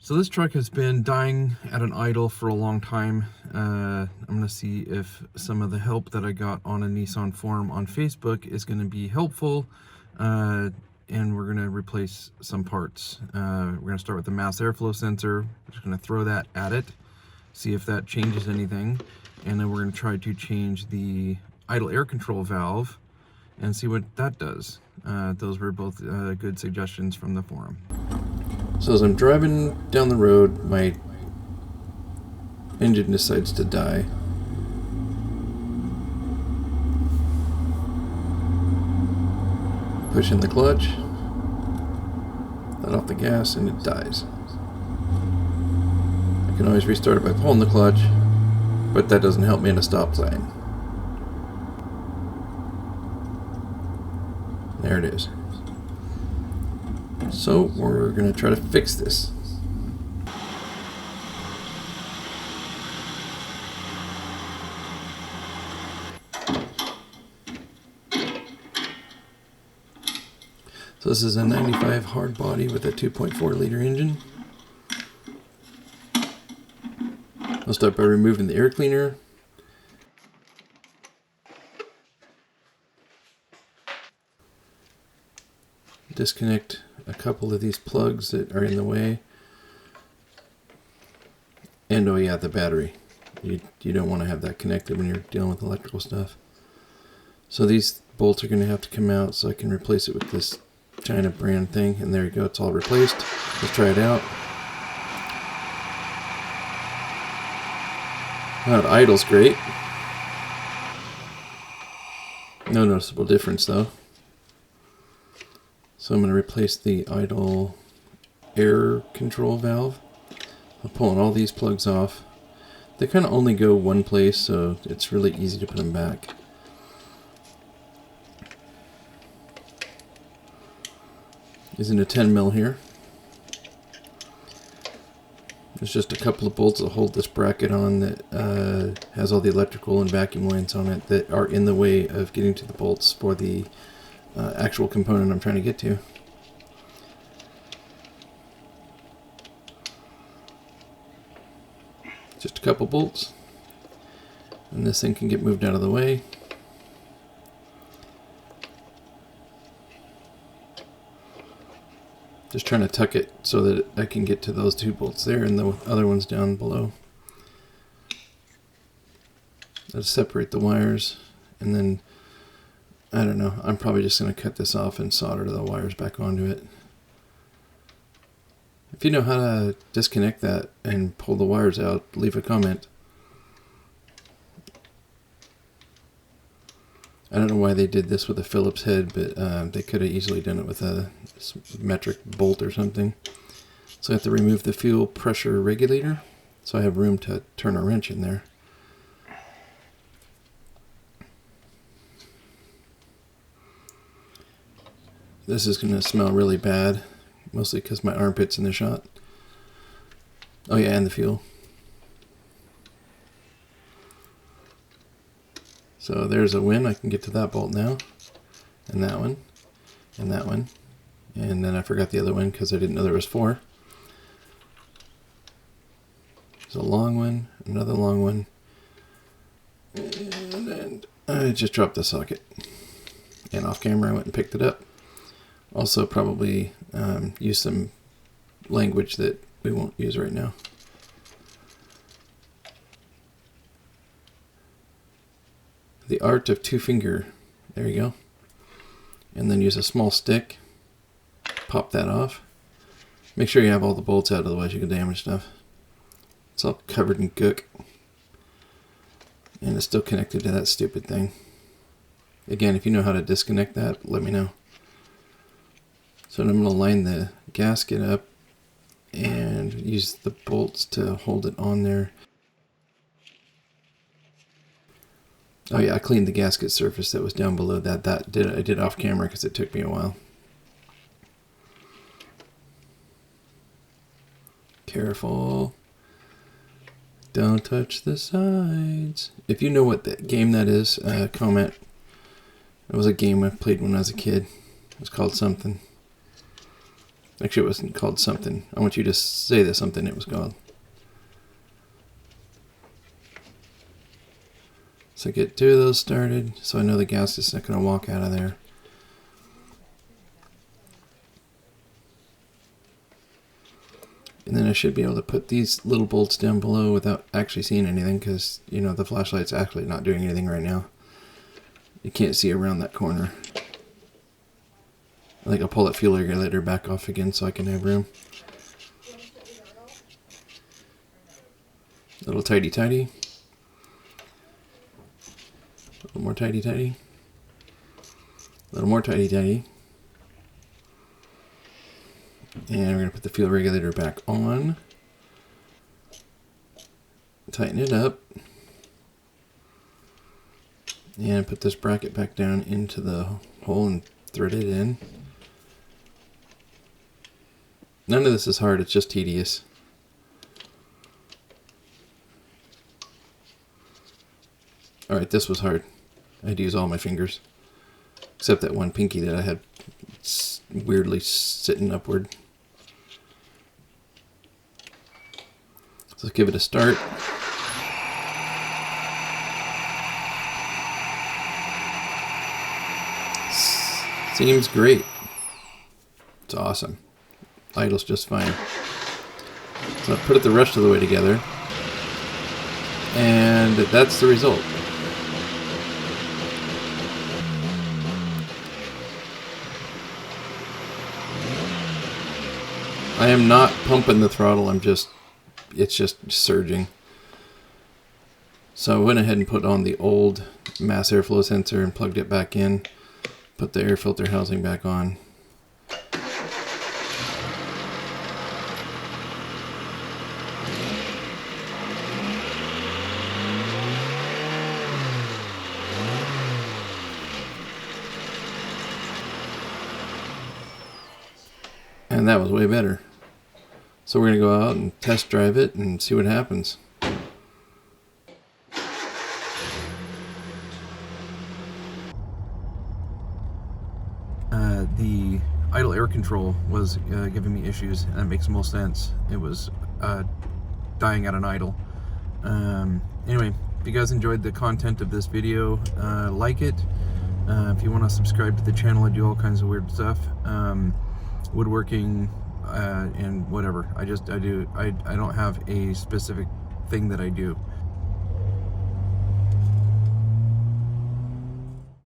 So this truck has been dying at an idle for a long time. I'm going to see if some of the help that I got on a Nissan forum on Facebook is going to be helpful. And we're going to replace some parts. We're going to start with the mass airflow sensor. We're just going to throw that at it, see if that changes anything. And then we're going to try to change the idle air control valve and see what that does. Those were both good suggestions from the forum. So as I'm driving down the road, my engine decides to die. Push in the clutch, let off the gas, and it dies. I can always restart it by pulling the clutch, but that doesn't help me in a stop sign. There it is. So we're going to try to fix this. So this is a 95 Hardbody with a 2.4 liter engine. I'll start by removing the air cleaner. Disconnect a couple of these plugs that are in the way. And oh yeah, the battery. You don't want to have that connected when you're dealing with electrical stuff. So these bolts are going to have to come out so I can replace it with this China brand thing. And there you go, it's all replaced. Let's try it out. Now it idles great. No noticeable difference though. So I'm going to replace the idle air control valve. I'm pulling all these plugs off. They kind of only go one place, so it's really easy to put them back. Using a 10 mil here. There's just a couple of bolts that hold this bracket on that has all the electrical and vacuum lines on it that are in the way of getting to the bolts for the actual component I'm trying to get to. Just a couple bolts, and this thing can get moved out of the way. Just trying to tuck it so that I can get to those two bolts there and the other ones down below. Let's separate the wires, and then I don't know, I'm probably just going to cut this off and solder the wires back onto it. If you know how to disconnect that and pull the wires out, leave a comment. I don't know why they did this with a Phillips head, but they could have easily done it with a metric bolt or something. So I have to remove the fuel pressure regulator, so I have room to turn a wrench in there. This is going to smell really bad, mostly because my armpit's in the shot. Oh yeah, and the fuel. So there's a win. I can get to that bolt now, and that one, and that one, and then I forgot the other one because I didn't know there was 4. There's a long one, another long one, and then I just dropped the socket. And off camera I went and picked it up. Also probably use some language that we won't use right now. The art of 2-finger. There you go. And then use a small stick. Pop that off. Make sure you have all the bolts out, otherwise you can damage stuff. It's all covered in gook. And it's still connected to that stupid thing. Again, if you know how to disconnect that, let me know. So I'm going to line the gasket up and use the bolts to hold it on there. Oh yeah, I cleaned the gasket surface that was down below that. I did off camera because it took me a while. Careful. Don't touch the sides. If you know what game that is, comment. It was a game I played when I was a kid. It was called something. Actually, it wasn't called something. I want you to say the something it was called. So get 2 of those started, so I know the gas is not going to walk out of there. And then I should be able to put these little bolts down below without actually seeing anything, because, you know, the flashlight's actually not doing anything right now. You can't see around that corner. I think I'll pull that fuel regulator back off again so I can have room. A little tighty. A little more tighty. A little more tighty. And we're going to put the fuel regulator back on. Tighten it up. And put this bracket back down into the hole and thread it in. None of this is hard, it's just tedious. Alright, this was hard. I had to use all my fingers. Except that one pinky that I had weirdly sitting upward. So let's give it a start. Seems great. It's awesome. Idles just fine. So I put it the rest of the way together. And that's the result. I am not pumping the throttle, it's just surging. So I went ahead and put on the old mass airflow sensor and plugged it back in. Put the air filter housing back on. And that was way better. So we're going to go out and test drive it and see what happens. The idle air control was giving me issues, and that makes most sense. It was dying at an idle. Anyway, if you guys enjoyed the content of this video, like it. If you want to subscribe to the channel, I do all kinds of weird stuff. Woodworking and whatever. I don't have a specific thing that I do.